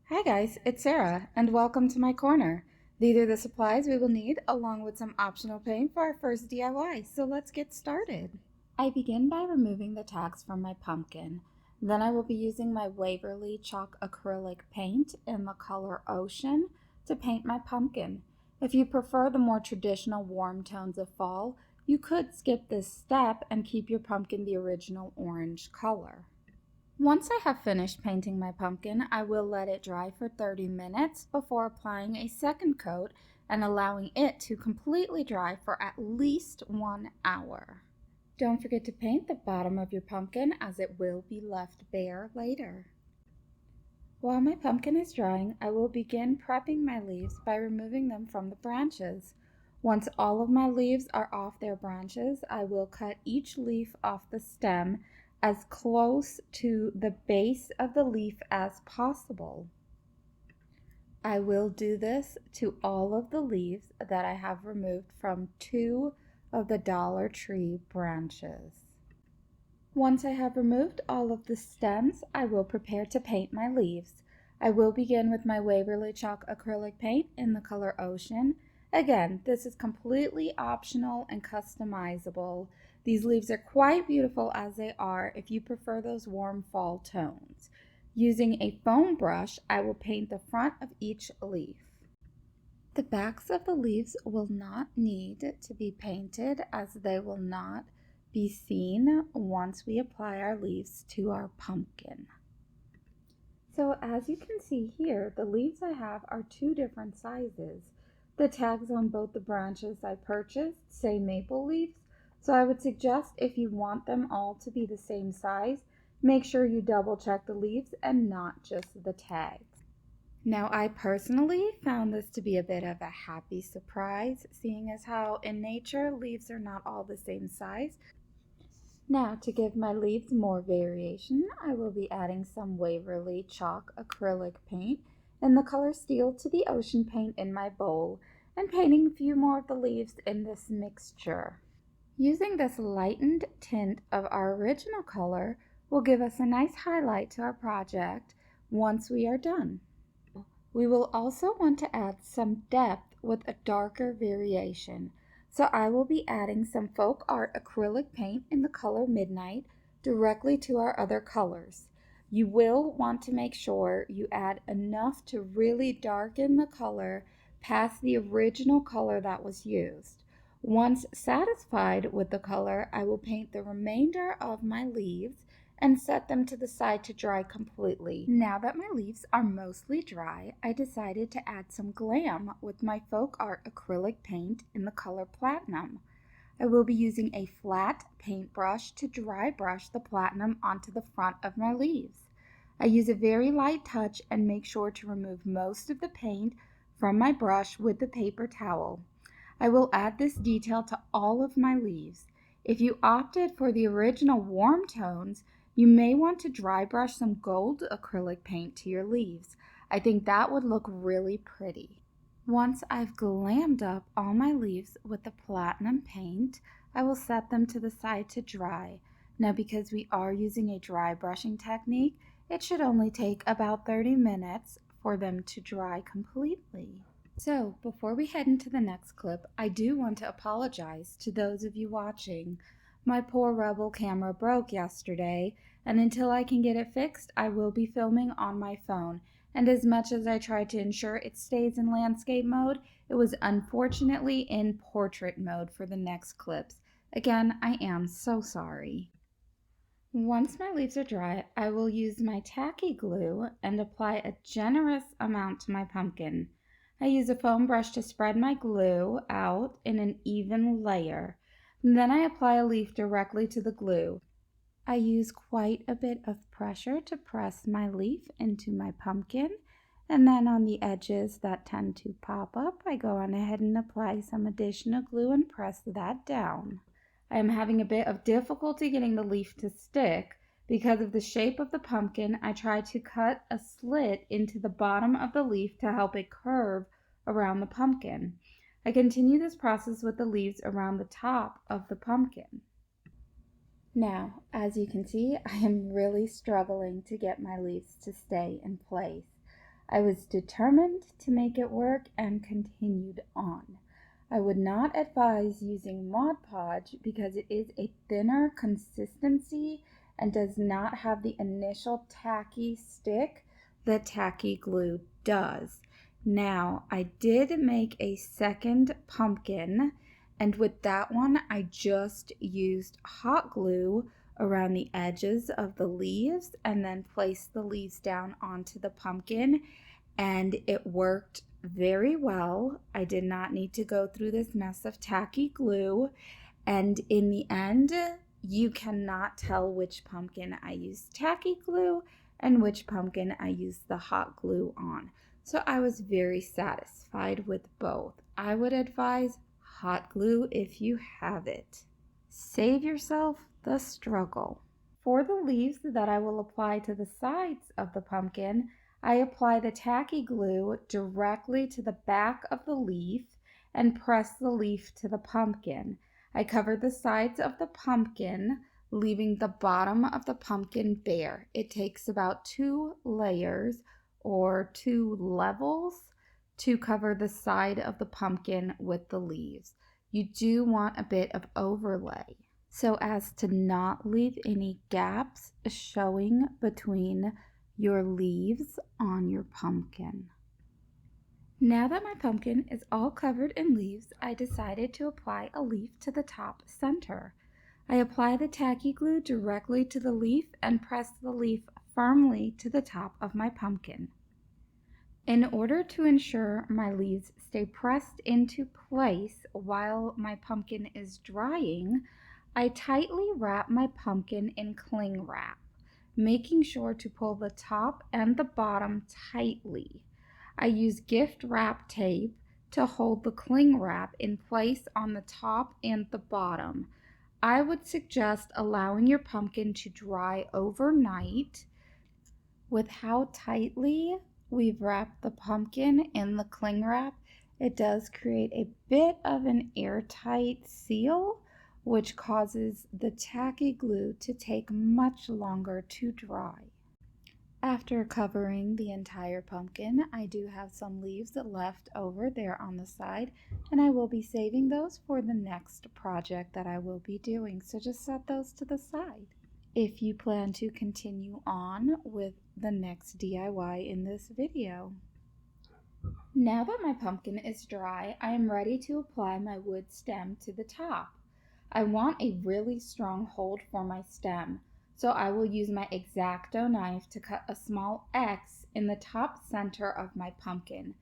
Hi guys, it's Sarah, and welcome to my corner. These are the supplies we will need, along with some optional paint for our first DIY, so let's get started. I begin by removing the tags from my pumpkin. Then I will be using my Waverly Chalk acrylic paint in the color Ocean to paint my pumpkin. If you prefer the more traditional warm tones of fall, you could skip this step and keep your pumpkin the original orange color. Once I have finished painting my pumpkin, I will let it dry for 30 minutes before applying a second coat and allowing it to completely dry for at least 1 hour. Don't forget to paint the bottom of your pumpkin as it will be left bare later. While my pumpkin is drying, I will begin prepping my leaves by removing them from the branches. Once all of my leaves are off their branches, I will cut each leaf off the stem as close to the base of the leaf as possible. I will do this to all of the leaves that I have removed from 2 of the DollarTree branches. Once I have removed all of the stems, I will prepare to paint my leaves. I will begin with my Waverly Chalk acrylic paint in the color Ocean. Again, this is completely optional and customizable. These leaves are quite beautiful as they are if you prefer those warm fall tones. Using a foam brush, I will paint the front of each leaf. The backs of the leaves will not need to be painted as they will not be seen once we apply our leaves to our pumpkin. So as you can see here, the leaves I have are 2 different sizes. The tags on both the branches I purchased say maple leaves, so I would suggest if you want them all to be the same size, make sure you double check the leaves and not just the tags. Now, I personally found this to be a bit of a happy surprise, seeing as how in nature leaves are not all the same size. Now, to give my leaves more variation, I will be adding some Waverly Chalk acrylic paint in the color Steel to the Ocean paint in my bowl and painting a few more of the leaves in this mixture. Using this lightened tint of our original color will give us a nice highlight to our project once we are done. We will also want to add some depth with a darker variation. So I will be adding some folk art acrylic paint in the color Midnight directly to our other colors. You will want to make sure you add enough to really darken the color past the original color that was used. Once satisfied with the color, I will paint the remainder of my leaves and set them to the side to dry completely. Now that my leaves are mostly dry, I decided to add some glam with my folk art acrylic paint in the color Platinum. I will be using a flat paintbrush to dry brush the platinum onto the front of my leaves. I use a very light touch and make sure to remove most of the paint from my brush with the paper towel. I will add this detail to all of my leaves. If you opted for the original warm tones, you may want to dry brush some gold acrylic paint to your leaves. I think that would look really pretty. Once I've glammed up all my leaves with the platinum paint, I will set them to the side to dry. Now, because we are using a dry brushing technique, it should only take about 30 minutes for them to dry completely. So, before we head into the next clip, I do want to apologize to those of you watching. My poor Rebel camera broke yesterday, and until I can get it fixed, I will be filming on my phone. And as much as I try to ensure it stays in landscape mode, it was unfortunately in portrait mode for the next clips. Again, I am so sorry. Once my leaves are dry, I will use my tacky glue and apply a generous amount to my pumpkin. I use a foam brush to spread my glue out in an even layer. Then I apply a leaf directly to the glue. I use quite a bit of pressure to press my leaf into my pumpkin, and then on the edges that tend to pop up, I go on ahead and apply some additional glue and press that down. I am having a bit of difficulty getting the leaf to stick. Because of the shape of the pumpkin, I try to cut a slit into the bottom of the leaf to help it curve around the pumpkin. I continue this process with the leaves around the top of the pumpkin. Now, as you can see, I am really struggling to get my leaves to stay in place. I was determined to make it work and continued on. I would not advise using Mod Podge because it is a thinner consistency and does not have the initial tacky stick that tacky glue does. Now, I did make a second pumpkin, and with that one, I just used hot glue around the edges of the leaves and then placed the leaves down onto the pumpkin, and it worked very well. I did not need to go through this mess of tacky glue, and in the end, you cannot tell which pumpkin I used tacky glue and which pumpkin I used the hot glue on. So I was very satisfied with both. I would advise hot glue if you have it. Save yourself the struggle. For the leaves that I will apply to the sides of the pumpkin, I apply the tacky glue directly to the back of the leaf and press the leaf to the pumpkin. I cover the sides of the pumpkin, leaving the bottom of the pumpkin bare. It takes about 2 layers or 2 levels to cover the side of the pumpkin with the leaves. You do want a bit of overlay so as to not leave any gaps showing between your leaves on your pumpkin. Now that my pumpkin is all covered in leaves, I decided to apply a leaf to the top center. I apply the tacky glue directly to the leaf and press the leaf firmly to the top of my pumpkin. In order to ensure my leaves stay pressed into place while my pumpkin is drying, I tightly wrap my pumpkin in cling wrap, making sure to pull the top and the bottom tightly. I use gift wrap tape to hold the cling wrap in place on the top and the bottom. I would suggest allowing your pumpkin to dry overnight. With how tightly we've wrapped the pumpkin in the cling wrap, it does create a bit of an airtight seal, which causes the tacky glue to take much longer to dry. After covering the entire pumpkin, I do have some leaves left over there on the side, and I will be saving those for the next project that I will be doing, so just set those to the side. If you plan to continue on with the next DIY in this video. Now that my pumpkin is dry, I am ready to apply my wood stem to the top. I want a really strong hold for my stem, so I will use my X-Acto knife to cut a small X in the top center of my pumpkin.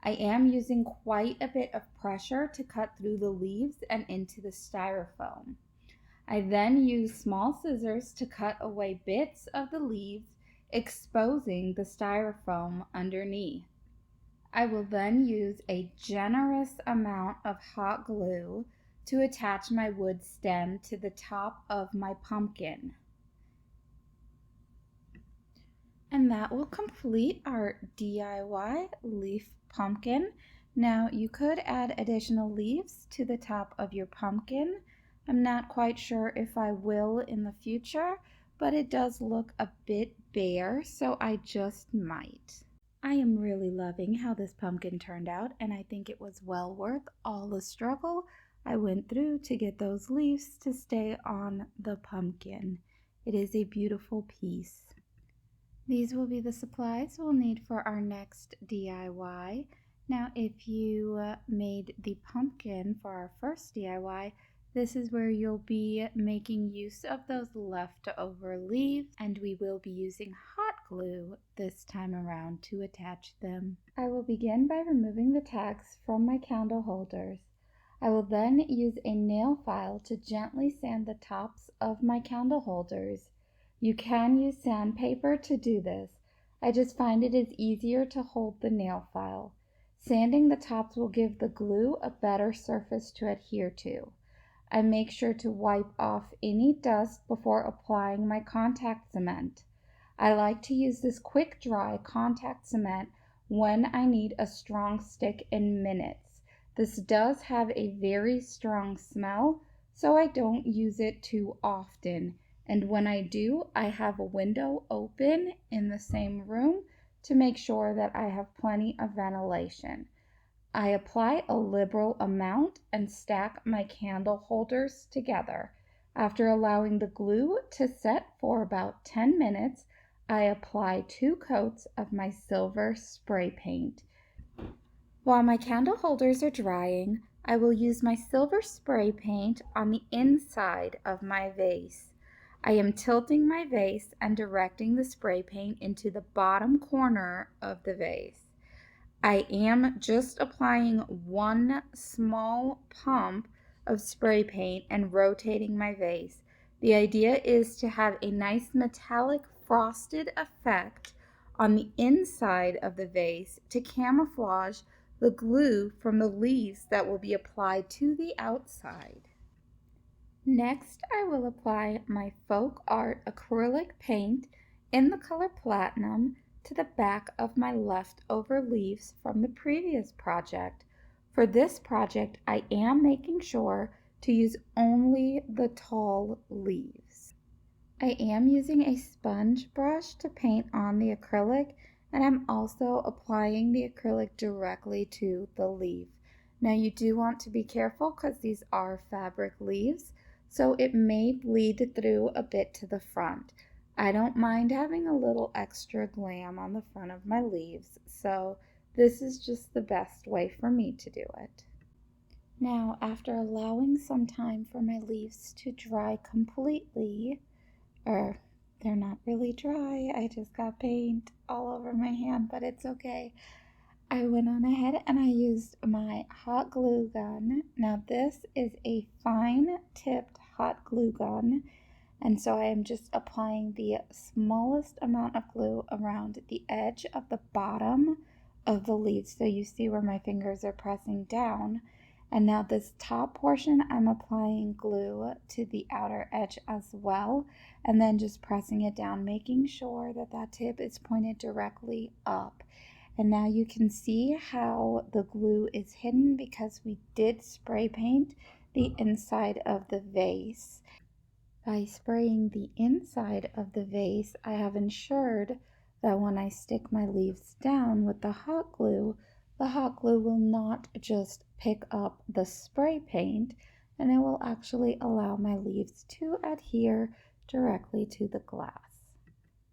I am using quite a bit of pressure to cut through the leaves and into the styrofoam. I then use small scissors to cut away bits of the leaves, exposing the styrofoam underneath. I will then use a generous amount of hot glue to attach my wood stem to the top of my pumpkin. And that will complete our DIY leaf pumpkin. Now you could add additional leaves to the top of your pumpkin. I'm not quite sure if I will in the future, but it does look a bit bare, so I just might. I am really loving how this pumpkin turned out, and I think it was well worth all the struggle I went through to get those leaves to stay on the pumpkin. It is a beautiful piece. These will be the supplies we'll need for our next DIY. Now, if you made the pumpkin for our first DIY, this is where you'll be making use of those leftover leaves, and we will be using hot glue this time around to attach them. I will begin by removing the tags from my candle holders. I will then use a nail file to gently sand the tops of my candle holders. You can use sandpaper to do this. I just find it is easier to hold the nail file. Sanding the tops will give the glue a better surface to adhere to. I make sure to wipe off any dust before applying my contact cement. I like to use this quick dry contact cement when I need a strong stick in minutes. This does have a very strong smell, so I don't use it too often. And when I do, I have a window open in the same room to make sure that I have plenty of ventilation. I apply a liberal amount and stack my candle holders together. After allowing the glue to set for about 10 minutes, I apply 2 coats of my silver spray paint. While my candle holders are drying, I will use my silver spray paint on the inside of my vase. I am tilting my vase and directing the spray paint into the bottom corner of the vase. I am just applying one small pump of spray paint and rotating my vase. The idea is to have a nice metallic frosted effect on the inside of the vase to camouflage the glue from the leaves that will be applied to the outside. Next, I will apply my folk art acrylic paint in the color platinum to the back of my leftover leaves from the previous project. For this project, I am making sure to use only the tall leaves. I am using a sponge brush to paint on the acrylic, and I'm also applying the acrylic directly to the leaf. Now you do want to be careful because these are fabric leaves, so it may bleed through a bit to the front. I don't mind having a little extra glam on the front of my leaves, so this is just the best way for me to do it. Now, after allowing some time for my leaves to dry completely, or they're not really dry, I just got paint all over my hand, but it's okay. I went on ahead and I used my hot glue gun. Now this is a fine tipped hot glue gun, and so I am just applying the smallest amount of glue around the edge of the bottom of the leaf, so you see where my fingers are pressing down. And now this top portion, I'm applying glue to the outer edge as well, and then just pressing it down, making sure that that tip is pointed directly up. And now you can see how the glue is hidden because we did spray paint the inside of the vase. By spraying the inside of the vase, I have ensured that when I stick my leaves down with the hot glue will not just pick up the spray paint, and it will actually allow my leaves to adhere directly to the glass.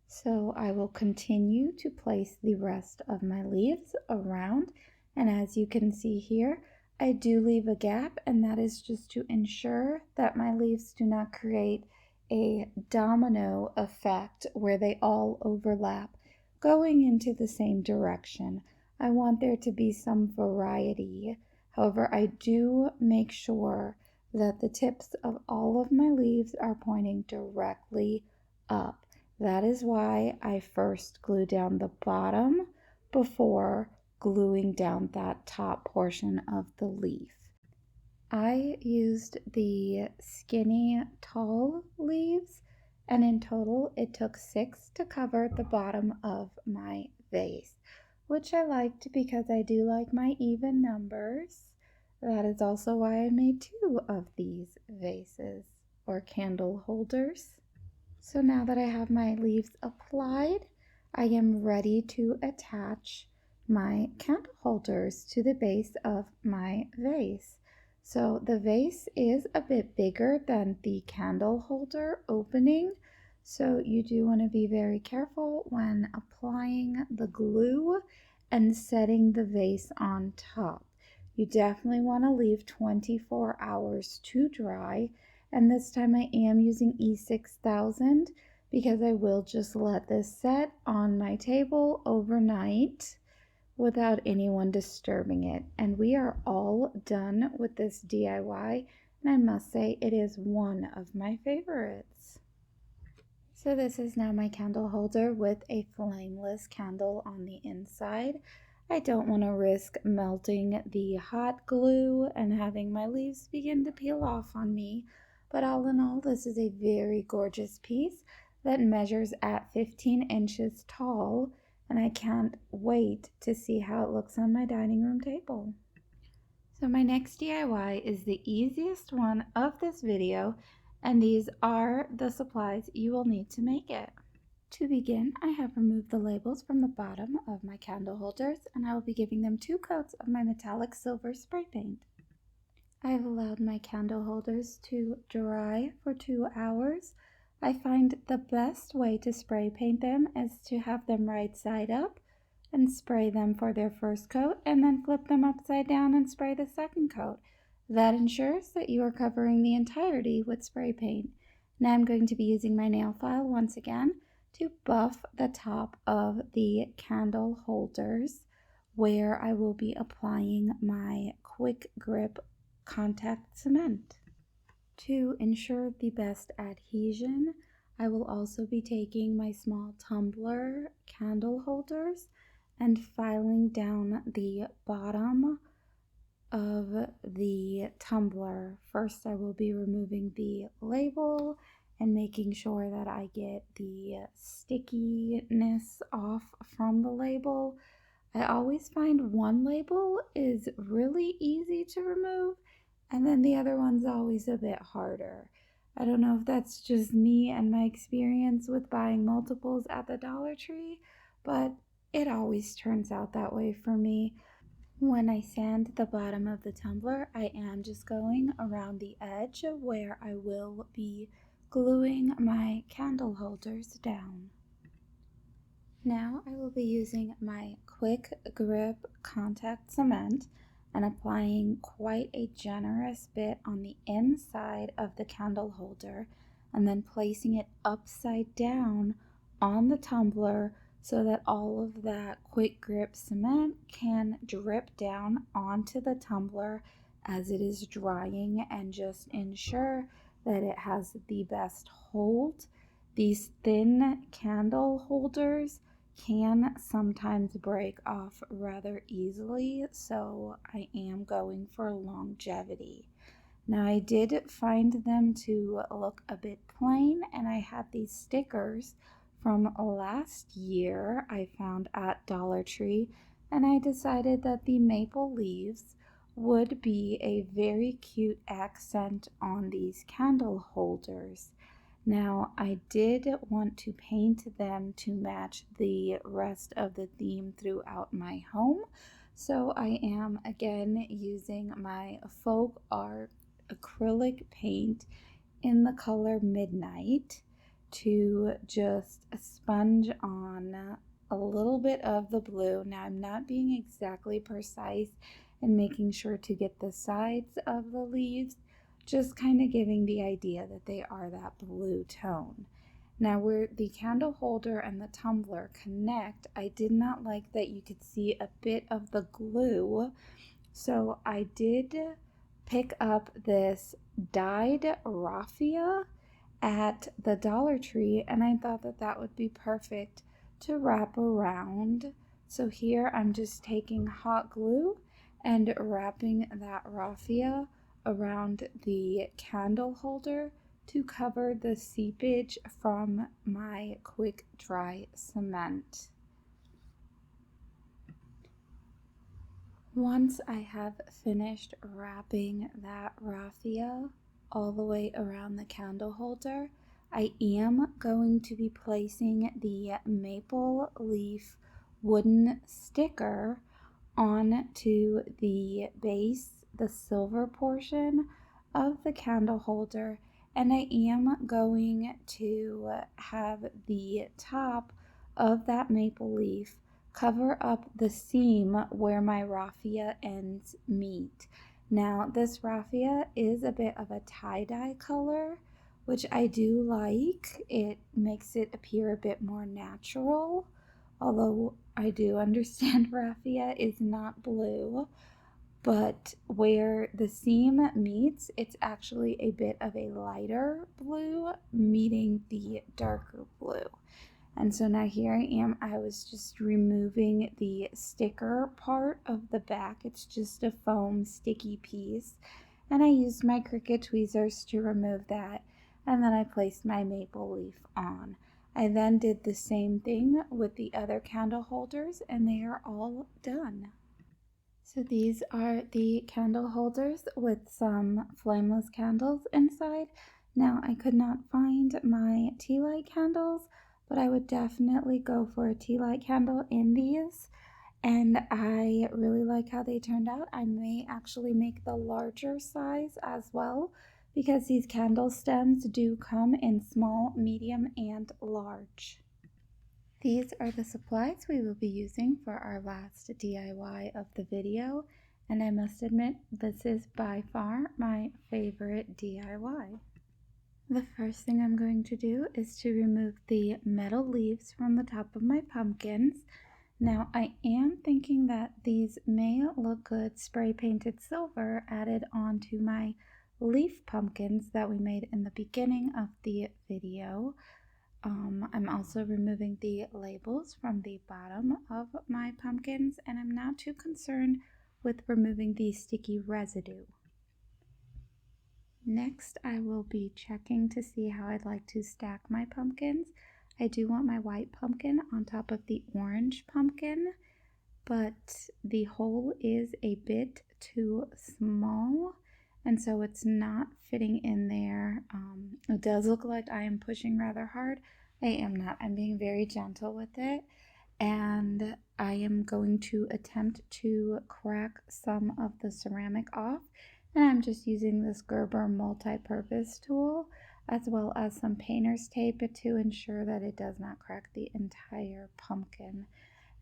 So I will continue to place the rest of my leaves around, and as you can see here, I do leave a gap, and that is just to ensure that my leaves do not create a domino effect where they all overlap going into the same direction. I want there to be some variety. However, I do make sure that the tips of all of my leaves are pointing directly up. That is why I first glue down the bottom before gluing down that top portion of the leaf. I used the skinny tall leaves, and in total it took 6 to cover the bottom of my vase, which I liked because I do like my even numbers. That is also why I made 2 of these vases or candle holders. So now that I have my leaves applied, I am ready to attach my candle holders to the base of my vase. So the vase is a bit bigger than the candle holder opening, so you do want to be very careful when applying the glue and setting the vase on top. You definitely want to leave 24 hours to dry, and this time I am using E6000 because I will just let this set on my table overnight without anyone disturbing it. And we are all done with this DIY, and I must say it is one of my favorites. So this is now my candle holder with a flameless candle on the inside. I don't want to risk melting the hot glue and having my leaves begin to peel off on me. But all in all, this is a very gorgeous piece that measures at 15 inches tall, and I can't wait to see how it looks on my dining room table. So my next DIY is the easiest one of this video, and these are the supplies you will need to make it. To begin, I have removed the labels from the bottom of my candle holders, and I will be giving them 2 coats of my metallic silver spray paint. I have allowed my candle holders to dry for 2 hours. I find the best way to spray paint them is to have them right side up and spray them for their first coat, and then flip them upside down and spray the second coat. That ensures that you are covering the entirety with spray paint. Now I'm going to be using my nail file once again to buff the top of the candle holders where I will be applying my quick grip contact cement. To ensure the best adhesion, I will also be taking my small tumbler candle holders and filing down the bottom of the tumbler. First, I will be removing the label and making sure that I get the stickiness off from the label. I always find one label is really easy to remove, and then the other one's always a bit harder. I don't know if that's just me and my experience with buying multiples at the Dollar Tree, but it always turns out that way for me. When I sand the bottom of the tumbler, I am just going around the edge where I will be gluing my candle holders down. Now I will be using my quick grip contact cement and applying quite a generous bit on the inside of the candle holder and then placing it upside down on the tumbler so that all of that quick grip cement can drip down onto the tumbler as it is drying and just ensure that it has the best hold. These thin candle holders can sometimes break off rather easily, so I am going for longevity. Now, I did find them to look a bit plain, and I had these stickers from last year I found at Dollar Tree, and I decided that the maple leaves would be a very cute accent on these candle holders. Now, I did want to paint them to match the rest of the theme throughout my home, so I am again using my folk art acrylic paint in the color Midnight to just sponge on a little bit of the blue. Now, I'm not being exactly precise and making sure to get the sides of the leaves, just kind of giving the idea that they are that blue tone. Now, where the candle holder and the tumbler connect, I did not like that you could see a bit of the glue, so I did pick up this dyed raffia at the Dollar Tree, and I thought that that would be perfect to wrap around. So here I'm just taking hot glue and wrapping that raffia around the candle holder to cover the seepage from my quick dry cement. Once I have finished wrapping that raffia all the way around the candle holder, I am going to be placing the maple leaf wooden sticker onto the base, the silver portion of the candle holder, and I am going to have the top of that maple leaf cover up the seam where my raffia ends meet. Now, this raffia is a bit of a tie-dye color, which I do like. It makes it appear a bit more natural, although I do understand raffia is not blue. But where the seam meets, it's actually a bit of a lighter blue meeting the darker blue. And so now here I am. I was just removing the sticker part of the back. It's just a foam sticky piece. And I used my Cricut tweezers to remove that. And then I placed my maple leaf on. I then did the same thing with the other candle holders, and they are all done. So these are the candle holders with some flameless candles inside. Now I could not find my tea light candles, but I would definitely go for a tea light candle in these. And I really like how they turned out. I may actually make the larger size as well because these candle stems do come in small, medium, and large. These are the supplies we will be using for our last DIY of the video, and I must admit this is by far my favorite DIY. The first thing I'm going to do is to remove the metal leaves from the top of my pumpkins. Now I am thinking that these may look good spray painted silver added onto my leaf pumpkins that we made in the beginning of the video. I'm also removing the labels from the bottom of my pumpkins, and I'm not too concerned with removing the sticky residue. Next, I will be checking to see how I'd like to stack my pumpkins. I do want my white pumpkin on top of the orange pumpkin, but the hole is a bit too small, and so it's not fitting in there. It does look like I am pushing rather hard. I am not. I'm being very gentle with it, and I am going to attempt to crack some of the ceramic off, and I'm just using this Gerber multi-purpose tool as well as some painter's tape to ensure that it does not crack the entire pumpkin.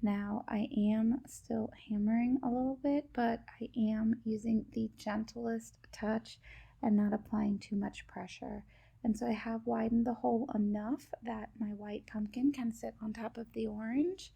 Now I am still hammering a little bit, but I am using the gentlest touch and not applying too much pressure. And so I have widened the hole enough that my white pumpkin can sit on top of the orange.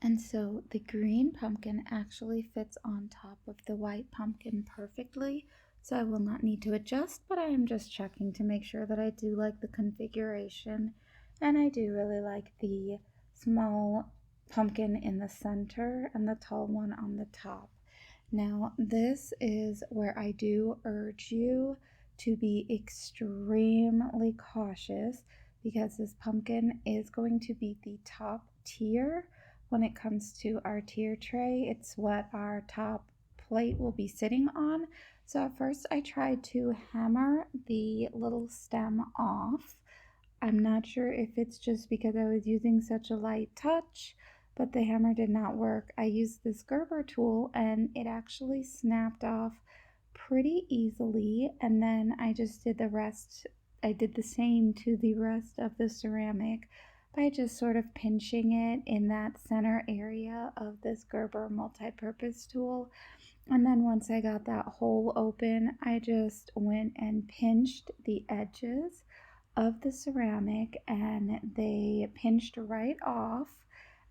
And so the green pumpkin actually fits on top of the white pumpkin perfectly. So I will not need to adjust, but I am just checking to make sure that I do like the configuration. And I do really like the small pumpkin in the center and the tall one on the top. Now, this is where I do urge you to be extremely cautious because this pumpkin is going to be the top tier when it comes to our tier tray. It's what our top plate will be sitting on. So at first I tried to hammer the little stem off. I'm not sure if it's just because I was using such a light touch, but the hammer did not work. I used this Gerber tool and it actually snapped off pretty easily, and then I just did the rest. I did the same to the rest of the ceramic by just sort of pinching it in that center area of this Gerber multi-purpose tool. And then once I got that hole open, I just went and pinched the edges of the ceramic and they pinched right off.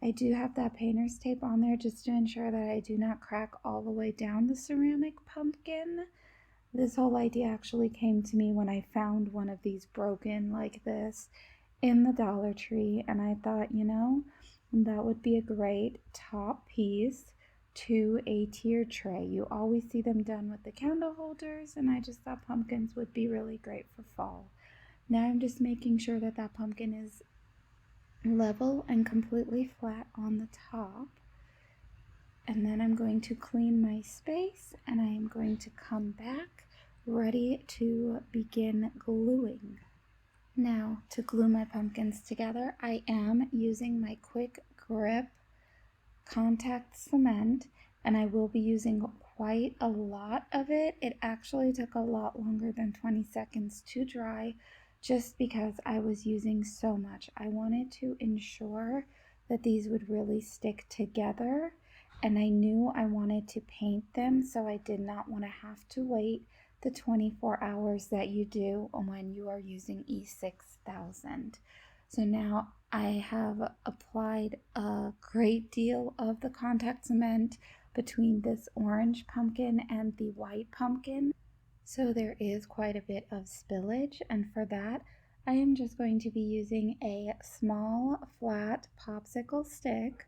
I do have that painter's tape on there just to ensure that I do not crack all the way down the ceramic pumpkin. This whole idea actually came to me when I found one of these broken like this in the Dollar Tree, and I thought, that would be a great top piece to a tier tray. You always see them done with the candle holders, and I just thought pumpkins would be really great for fall. Now I'm just making sure that that pumpkin is level and completely flat on the top. And then I'm going to clean my space and I am going to come back ready to begin gluing. Now, to glue my pumpkins together, I am using my Quick Grip contact cement, and I will be using quite a lot of it. It actually took a lot longer than 20 seconds to dry just because I was using so much. I wanted to ensure that these would really stick together, and I knew I wanted to paint them, so I did not want to have to wait the 24 hours that you do when you are using E6000. So now I have applied a great deal of the contact cement between this orange pumpkin and the white pumpkin. So there is quite a bit of spillage, and for that I am just going to be using a small flat popsicle stick,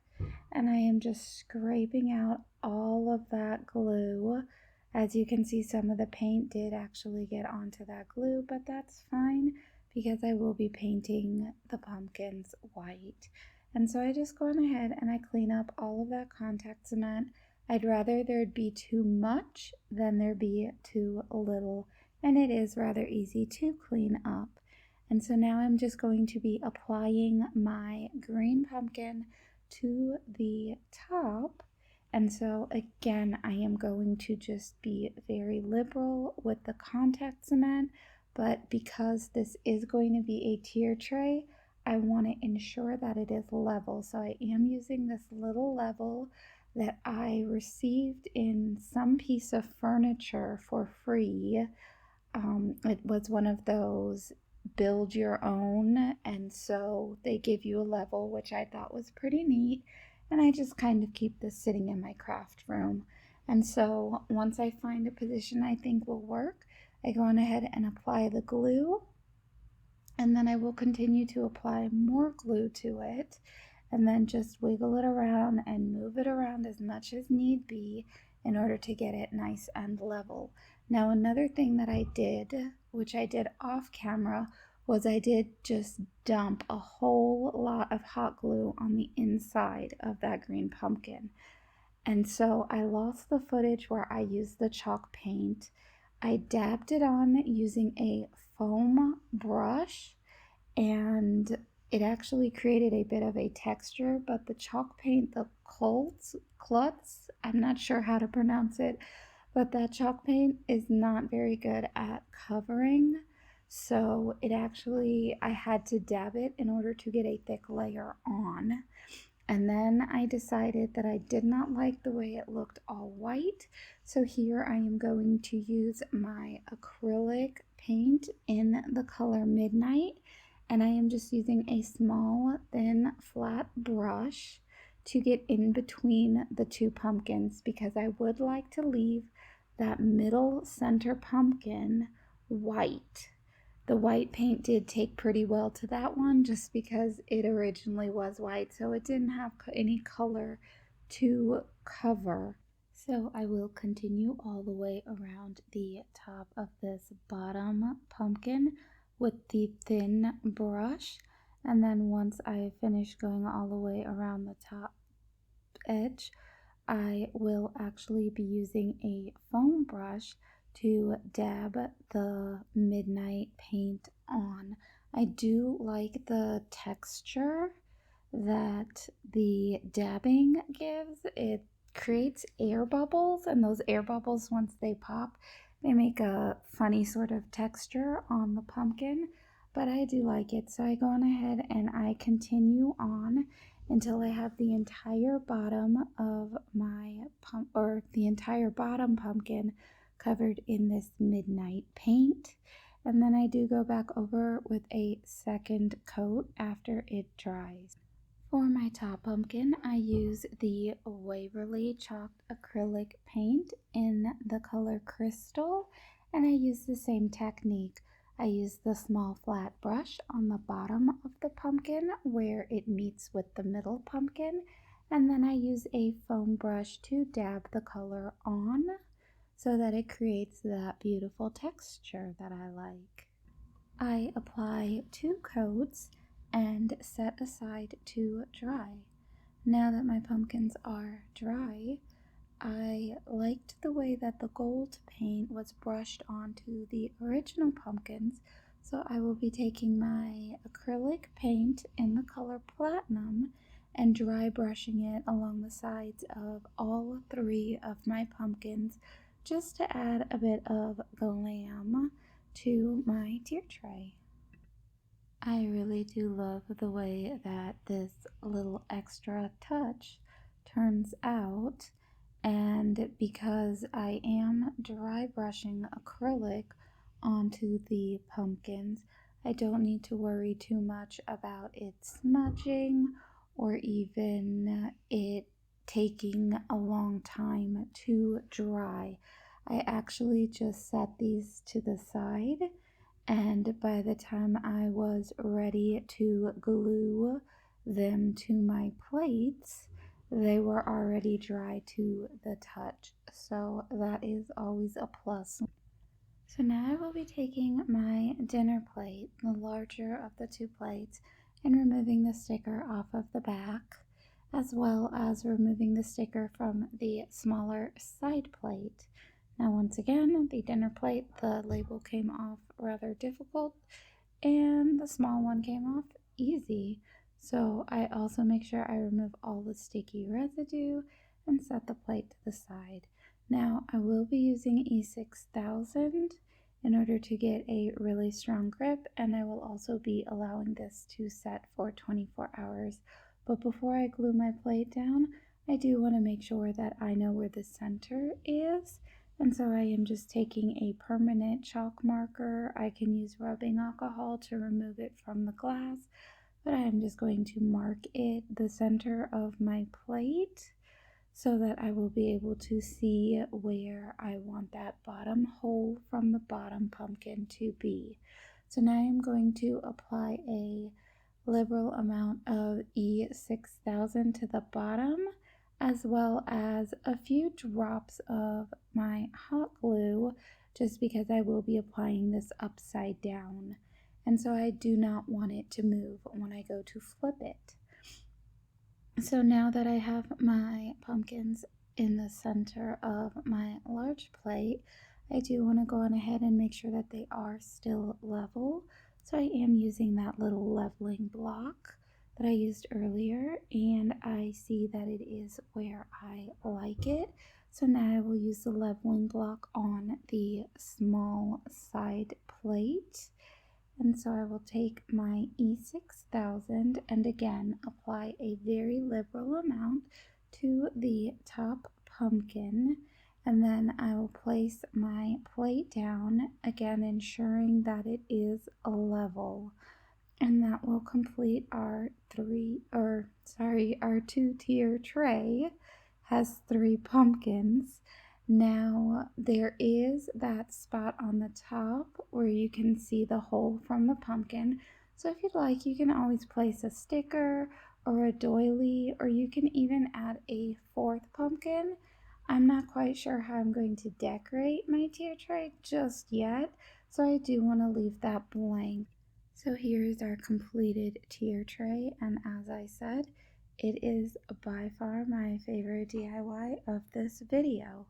and I am just scraping out all of that glue. As you can see, some of the paint did actually get onto that glue, but that's fine because I will be painting the pumpkins white. And so I just go on ahead and I clean up all of that contact cement. I'd rather there'd be too much than there be too little, and it is rather easy to clean up. And so now I'm just going to be applying my green pumpkin to the top. And so again, I am going to just be very liberal with the contact cement, but because this is going to be a tier tray, I want to ensure that it is level. So I am using this little level that I received in some piece of furniture for free. It was one of those build your own, and so they give you a level, which I thought was pretty neat. And I just kind of keep this sitting in my craft room. And so once I find a position I think will work, I go on ahead and apply the glue, and then I will continue to apply more glue to it, and then just wiggle it around and move it around as much as need be in order to get it nice and level. Now, another thing that I did, which I did off camera, was I did just dump a whole lot of hot glue on the inside of that green pumpkin. And so I lost the footage where I used the chalk paint. I dabbed it on using a foam brush, and it actually created a bit of a texture, but the chalk paint, the klutz, I'm not sure how to pronounce it, but that chalk paint is not very good at covering. So I had to dab it in order to get a thick layer on. And then I decided that I did not like the way it looked all white. So here I am going to use my acrylic paint in the color Midnight. And I am just using a small, thin, flat brush to get in between the two pumpkins, because I would like to leave that middle center pumpkin white. The white paint did take pretty well to that one just because it originally was white, so it didn't have any color to cover. So I will continue all the way around the top of this bottom pumpkin with the thin brush, and then once I finish going all the way around the top edge, I will actually be using a foam brush to dab the midnight paint on. I do like the texture that the dabbing gives. It creates air bubbles, and those air bubbles, once they pop, they make a funny sort of texture on the pumpkin, but I do like it. So I go on ahead and I continue on until I have the entire bottom of my the entire bottom pumpkin covered in this midnight paint. And then I do go back over with a second coat after it dries. For my top pumpkin, I use the Waverly chalked acrylic paint in the color Crystal, and I use the same technique. I use the small flat brush on the bottom of the pumpkin where it meets with the middle pumpkin, and then I use a foam brush to dab the color on so that it creates that beautiful texture that I like. I apply 2 coats and set aside to dry. Now that my pumpkins are dry, I liked the way that the gold paint was brushed onto the original pumpkins, so I will be taking my acrylic paint in the color Platinum and dry brushing it along the sides of all 3 of my pumpkins, just to add a bit of glam to my tier tray. I really do love the way that this little extra touch turns out, and because I am dry brushing acrylic onto the pumpkins, I don't need to worry too much about it smudging or even it taking a long time to dry. I actually just set these to the side, and by the time I was ready to glue them to my plates, they were already dry to the touch. So that is always a plus. So now I will be taking my dinner plate, the larger of the 2 plates, and removing the sticker off of the back, as well as removing the sticker from the smaller side plate. Now once again, the dinner plate, the label came off rather difficult, and the small one came off easy. So I also make sure I remove all the sticky residue and set the plate to the side. Now I will be using E6000 in order to get a really strong grip, and I will also be allowing this to set for 24 hours. But before I glue my plate down, I do want to make sure that I know where the center is. And so I am just taking a permanent chalk marker. I can use rubbing alcohol to remove it from the glass, but I am just going to mark it the center of my plate so that I will be able to see where I want that bottom hole from the bottom pumpkin to be. So now I'm going to apply a liberal amount of E6000 to the bottom, as well as a few drops of my hot glue, just because I will be applying this upside down. And so I do not want it to move when I go to flip it. So now that I have my pumpkins in the center of my large plate, I do want to go on ahead and make sure that they are still level. So I am using that little leveling block that I used earlier, and I see that it is where I like it. So now I will use the leveling block on the small side plate. And so I will take my E6000 and again apply a very liberal amount to the top pumpkin. And then I will place my plate down, again ensuring that it is level. And that will complete our our 2-tier tray. Has 3 pumpkins. Now there is that spot on the top where you can see the hole from the pumpkin. So if you'd like, you can always place a sticker or a doily, or you can even add a 4th pumpkin. I'm not quite sure how I'm going to decorate my tier tray just yet, so I do want to leave that blank. So here's our completed tier tray, and as I said, it is by far my favorite DIY of this video.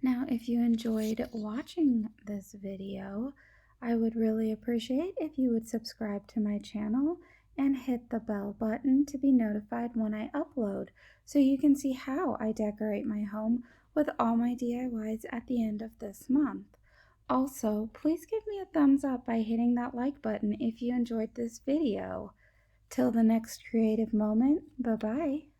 Now, if you enjoyed watching this video, I would really appreciate if you would subscribe to my channel and hit the bell button to be notified when I upload, so you can see how I decorate my home with all my DIYs at the end of this month. Also, please give me a thumbs up by hitting that like button if you enjoyed this video. Till the next creative moment, bye bye.